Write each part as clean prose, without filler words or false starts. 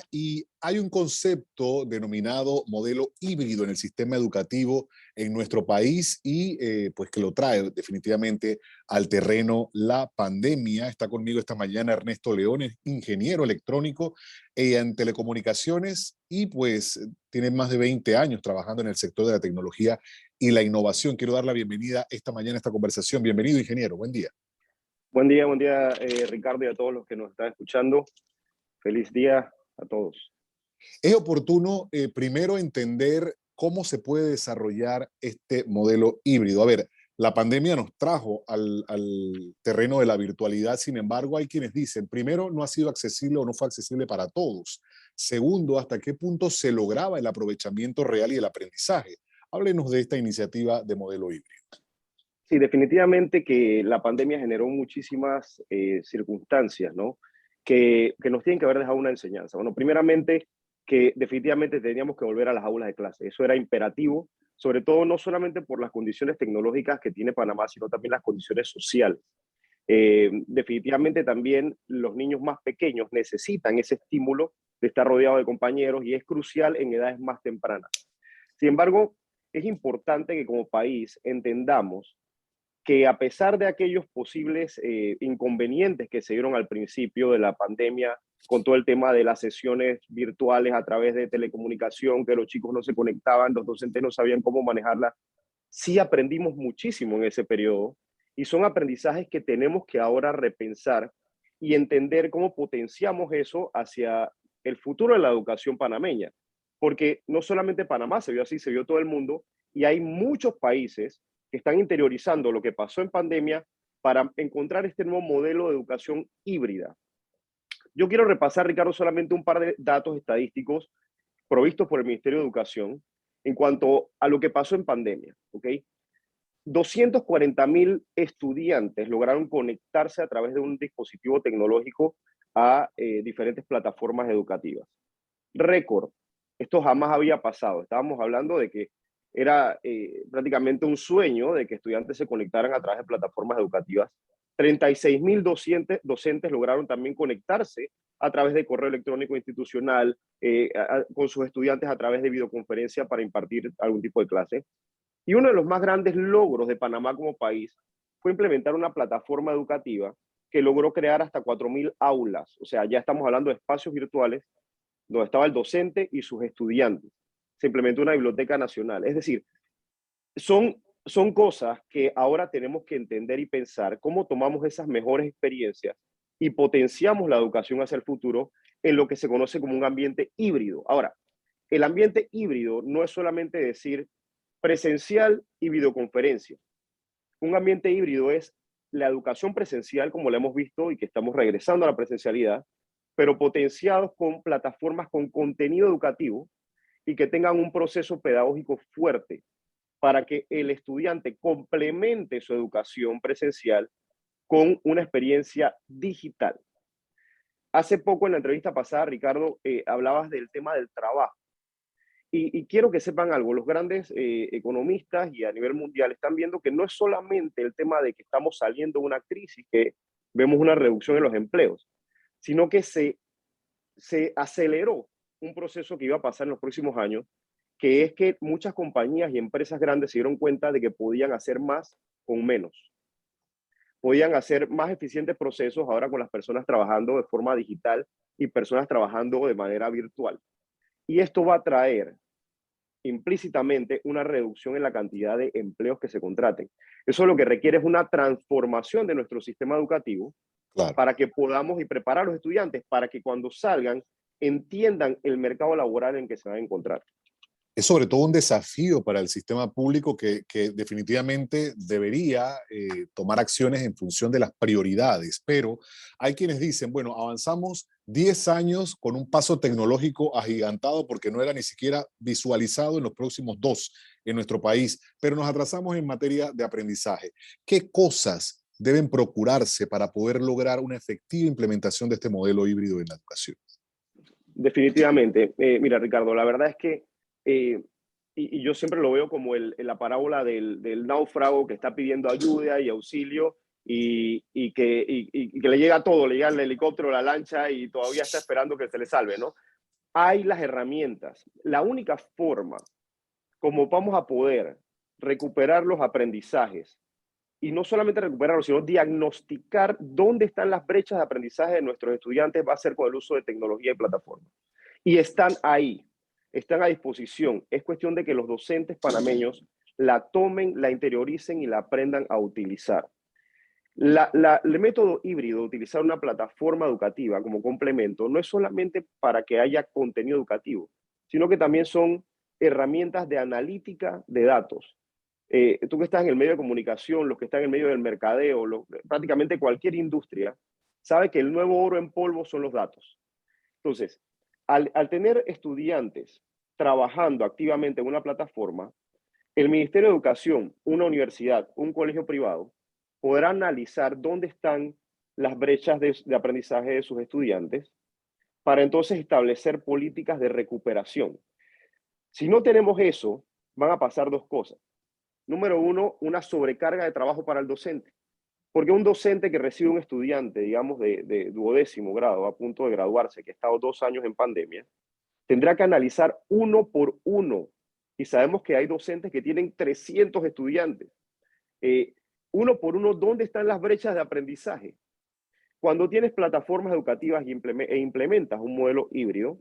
Y hay un concepto denominado modelo híbrido en el sistema educativo en nuestro país y pues que lo trae definitivamente al terreno la pandemia. Está conmigo esta mañana Ernesto León, es ingeniero electrónico en telecomunicaciones y pues tiene más de 20 años trabajando en el sector de la tecnología y la innovación. Quiero dar la bienvenida esta mañana a esta conversación. Bienvenido, ingeniero. Buen día. Buen día, Ricardo, y a todos los que nos están escuchando. Feliz día a todos. Es oportuno primero entender cómo se puede desarrollar este modelo híbrido. A ver, la pandemia nos trajo al terreno de la virtualidad, sin embargo, hay quienes dicen, primero, no ha sido accesible o no fue accesible para todos. Segundo, hasta qué punto se lograba el aprovechamiento real y el aprendizaje. Háblenos de esta iniciativa de modelo híbrido. Sí, definitivamente que la pandemia generó muchísimas circunstancias, ¿no? Que nos tienen que haber dejado una enseñanza. Bueno, primeramente, que definitivamente teníamos que volver a las aulas de clase. Eso era imperativo, sobre todo no solamente por las condiciones tecnológicas que tiene Panamá, sino también las condiciones sociales. Definitivamente también los niños más pequeños necesitan ese estímulo de estar rodeado de compañeros y es crucial en edades más tempranas. Sin embargo, es importante que como país entendamos que a pesar de aquellos posibles inconvenientes que se dieron al principio de la pandemia, con todo el tema de las sesiones virtuales a través de telecomunicación, que los chicos no se conectaban, los docentes no sabían cómo manejarla, sí aprendimos muchísimo en ese periodo y son aprendizajes que tenemos que ahora repensar y entender cómo potenciamos eso hacia el futuro de la educación panameña. Porque no solamente Panamá se vio así, se vio todo el mundo y hay muchos países que están interiorizando lo que pasó en pandemia para encontrar este nuevo modelo de educación híbrida. Yo quiero repasar, Ricardo, solamente un par de datos estadísticos provistos por el Ministerio de Educación en cuanto a lo que pasó en pandemia, ¿ok? 240,000 estudiantes lograron conectarse a través de un dispositivo tecnológico a diferentes plataformas educativas. Récord, esto jamás había pasado. Estábamos hablando de que era prácticamente un sueño de que estudiantes se conectaran a través de plataformas educativas. 36,000 docentes lograron también conectarse a través de correo electrónico institucional con sus estudiantes a través de videoconferencia para impartir algún tipo de clase. Y uno de los más grandes logros de Panamá como país fue implementar una plataforma educativa que logró crear hasta 4,000 aulas. O sea, ya estamos hablando de espacios virtuales donde estaba el docente y sus estudiantes. Se implementó una biblioteca nacional. Es decir, son cosas que ahora tenemos que entender y pensar cómo tomamos esas mejores experiencias y potenciamos la educación hacia el futuro en lo que se conoce como un ambiente híbrido. Ahora, el ambiente híbrido no es solamente decir presencial y videoconferencia. Un ambiente híbrido es la educación presencial, como la hemos visto y que estamos regresando a la presencialidad, pero potenciados con plataformas con contenido educativo y que tengan un proceso pedagógico fuerte para que el estudiante complemente su educación presencial con una experiencia digital. Hace poco en la entrevista pasada, Ricardo, hablabas del tema del trabajo. Y quiero que sepan algo, los grandes economistas y a nivel mundial están viendo que no es solamente el tema de que estamos saliendo de una crisis, que vemos una reducción en los empleos, sino que se aceleró un proceso que iba a pasar en los próximos años, que es que muchas compañías y empresas grandes se dieron cuenta de que podían hacer más con menos. Podían hacer más eficientes procesos ahora con las personas trabajando de forma digital y personas trabajando de manera virtual. Y esto va a traer implícitamente una reducción en la cantidad de empleos que se contraten. Eso lo que requiere es una transformación de nuestro sistema educativo Claro. para que podamos y preparar a los estudiantes para que cuando salgan entiendan el mercado laboral en que se van a encontrar. Es sobre todo un desafío para el sistema público que definitivamente debería tomar acciones en función de las prioridades, pero hay quienes dicen, bueno, avanzamos 10 años con un paso tecnológico agigantado porque no era ni siquiera visualizado en los próximos 2 en nuestro país, pero nos atrasamos en materia de aprendizaje. ¿Qué cosas deben procurarse para poder lograr una efectiva implementación de este modelo híbrido en la educación? Definitivamente. Mira, Ricardo, la verdad es que, eh, y yo siempre lo veo como la parábola del náufrago que está pidiendo ayuda y auxilio y que le llega todo, le llega el helicóptero, la lancha y todavía está esperando que se le salve, ¿no? hay las herramientas. La única forma como vamos a poder recuperar los aprendizajes, y no solamente recuperarlos, sino diagnosticar dónde están las brechas de aprendizaje de nuestros estudiantes, va a ser con el uso de tecnología y plataformas. Y están ahí, están a disposición. Es cuestión de que los docentes panameños la tomen, la interioricen y la aprendan a utilizar. El método híbrido, utilizar una plataforma educativa como complemento, no es solamente para que haya contenido educativo, sino que también son herramientas de analítica de datos. Tú que estás en el medio de comunicación, los que están en el medio del mercadeo, prácticamente cualquier industria, sabe que el nuevo oro en polvo son los datos. Entonces, al tener estudiantes trabajando activamente en una plataforma, el Ministerio de Educación, una universidad, un colegio privado, podrá analizar dónde están las brechas de aprendizaje de sus estudiantes para entonces establecer políticas de recuperación. Si no tenemos eso, van a pasar dos cosas. Número uno, una sobrecarga de trabajo para el docente. Porque un docente que recibe un estudiante, digamos, de duodécimo grado, a punto de graduarse, que ha estado 2 años en pandemia, tendrá que analizar uno por uno. Y sabemos que hay docentes que tienen 300 estudiantes. Uno por uno, ¿dónde están las brechas de aprendizaje? Cuando tienes plataformas educativas e implementas un modelo híbrido,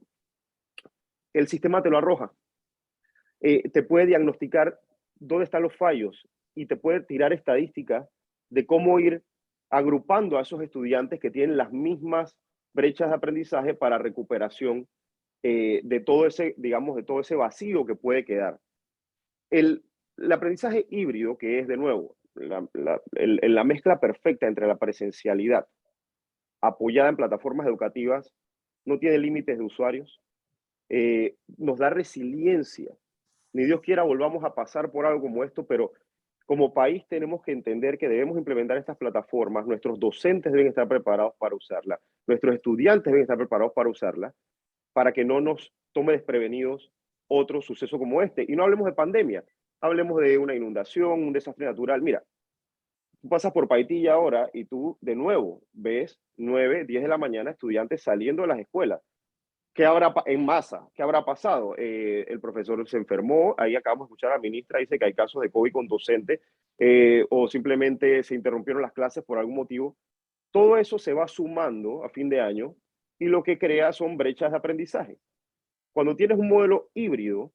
el sistema te lo arroja. Te puede diagnosticar dónde están los fallos y te puede tirar estadísticas de cómo ir agrupando a esos estudiantes que tienen las mismas brechas de aprendizaje para recuperación de todo ese, digamos, de todo ese vacío que puede quedar. El aprendizaje híbrido, que es de nuevo la mezcla perfecta entre la presencialidad apoyada en plataformas educativas, no tiene límites de usuarios, nos da resiliencia. Ni Dios quiera volvamos a pasar por algo como esto, pero como país tenemos que entender que debemos implementar estas plataformas, nuestros docentes deben estar preparados para usarlas, nuestros estudiantes deben estar preparados para usarlas, para que no nos tome desprevenidos otro suceso como este. Y no hablemos de pandemia, hablemos de una inundación, un desastre natural. Mira, tú pasas por Paitilla ahora y tú de nuevo ves 9, 10 de la mañana estudiantes saliendo de las escuelas. ¿Qué habrá en masa? ¿Qué habrá pasado? El profesor se enfermó, ahí acabamos de escuchar a la ministra, dice que hay casos de COVID con docentes, o simplemente se interrumpieron las clases por algún motivo. Todo eso se va sumando a fin de año y lo que crea son brechas de aprendizaje. Cuando tienes un modelo híbrido,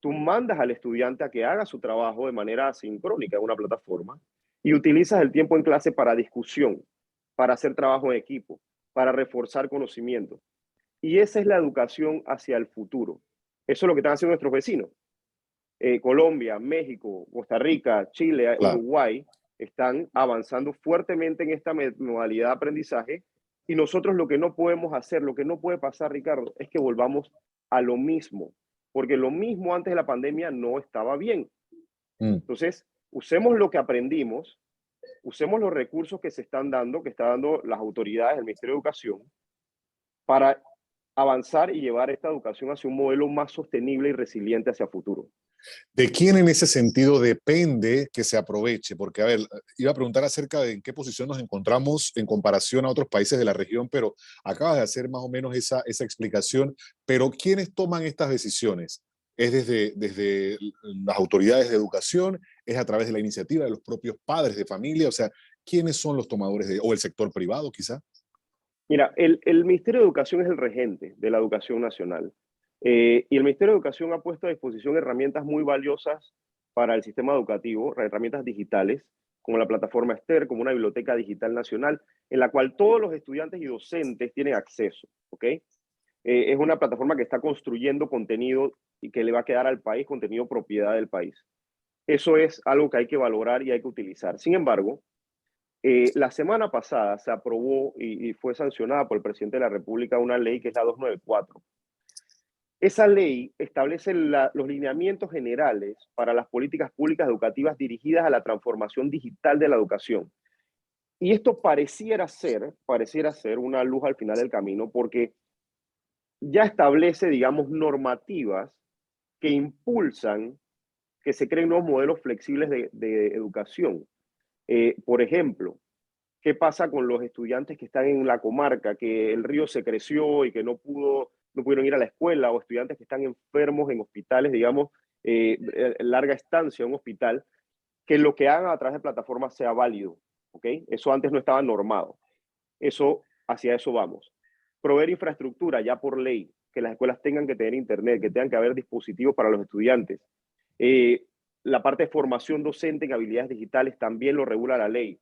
tú mandas al estudiante a que haga su trabajo de manera asincrónica en una plataforma y utilizas el tiempo en clase para discusión, para hacer trabajo en equipo, para reforzar conocimiento. Y esa es la educación hacia el futuro. Eso es lo que están haciendo nuestros vecinos. Colombia, México, Costa Rica, Chile, Claro. Uruguay, están avanzando fuertemente en esta modalidad de aprendizaje y nosotros lo que no podemos hacer, lo que no puede pasar, Ricardo, es que volvamos a lo mismo, porque lo mismo antes de la pandemia no estaba bien. Entonces, usemos lo que aprendimos, usemos los recursos que se están dando, que están dando las autoridades del Ministerio de Educación, para avanzar y llevar esta educación hacia un modelo más sostenible y resiliente hacia el futuro. ¿De quién en ese sentido depende que se aproveche? Porque, a ver, iba a preguntar acerca de en qué posición nos encontramos en comparación a otros países de la región, pero acabas de hacer más o menos esa explicación. Pero ¿quiénes toman estas decisiones? ¿Es desde las autoridades de educación? ¿Es a través de la iniciativa de los propios padres de familia? O sea, ¿quiénes son los tomadores o el sector privado quizá? Mira, el Ministerio de Educación es el regente de la educación nacional. Y el Ministerio de Educación ha puesto a disposición herramientas muy valiosas para el sistema educativo, herramientas digitales, como la plataforma Esther, como una biblioteca digital nacional, en la cual todos los estudiantes y docentes tienen acceso, ¿ok? Es una plataforma que está construyendo contenido y que le va a quedar al país contenido propiedad del país. Eso es algo que hay que valorar y hay que utilizar. Sin embargo, la semana pasada se aprobó y fue sancionada por el presidente de la República una ley que es la 294. Esa ley establece los lineamientos generales para las políticas públicas educativas dirigidas a la transformación digital de la educación. Y esto pareciera ser una luz al final del camino porque ya establece, digamos, normativas que impulsan que se creen nuevos modelos flexibles de educación. Por ejemplo, ¿qué pasa con los estudiantes que están en la comarca, que el río se creció y que no pudo no pudieron ir a la escuela, o estudiantes que están enfermos en hospitales, digamos, larga estancia en un hospital, que lo que hagan a través de plataformas sea válido, ¿ok? Eso antes no estaba normado. Hacia eso vamos. Proveer infraestructura ya por ley, que las escuelas tengan que tener internet, que tengan que haber dispositivos para los estudiantes. La parte de formación docente en habilidades digitales también lo regula la ley.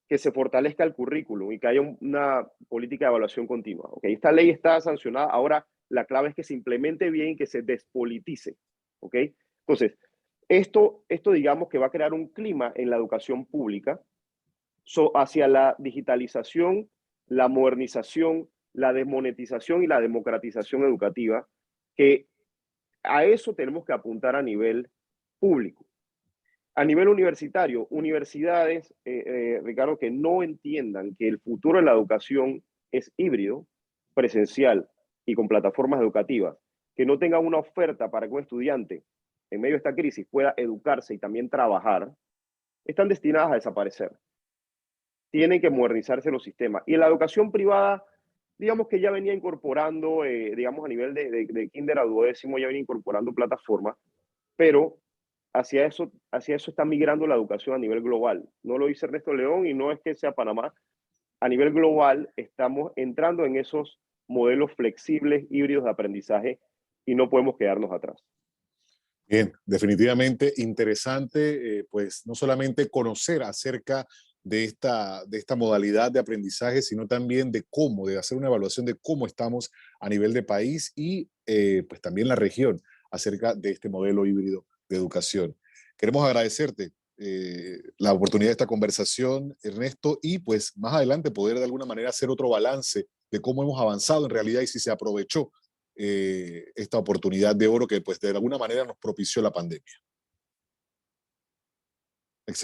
Que se fortalezca el currículum y que haya una política de evaluación continua. ¿Okay? Esta ley está sancionada, ahora la clave es que se implemente bien y que se despolitice. ¿Okay? Entonces, esto digamos que va a crear un clima en la educación pública hacia la digitalización, la modernización, la desmonetización y la democratización educativa, que a eso tenemos que apuntar a nivel público. A nivel universitario, universidades, Ricardo, que no entiendan que el futuro de la educación es híbrido, presencial y con plataformas educativas, que no tengan una oferta para que un estudiante en medio de esta crisis pueda educarse y también trabajar, están destinadas a desaparecer. Tienen que modernizarse los sistemas. Y en la educación privada, digamos que ya venía incorporando, digamos a nivel de kinder a duodécimo, ya venía incorporando plataformas, pero hacia eso está migrando la educación a nivel global. No lo dice Ernesto León y no es que sea Panamá. A nivel global estamos entrando en esos modelos flexibles, híbridos de aprendizaje y no podemos quedarnos atrás. Bien, definitivamente interesante, pues no solamente conocer acerca de esta modalidad de aprendizaje, sino también de cómo, de hacer una evaluación de cómo estamos a nivel de país y pues también la región acerca de este modelo híbrido de educación. Queremos agradecerte la oportunidad de esta conversación, Ernesto, y pues más adelante poder de alguna manera hacer otro balance de cómo hemos avanzado en realidad y si se aprovechó esta oportunidad de oro que pues de alguna manera nos propició la pandemia.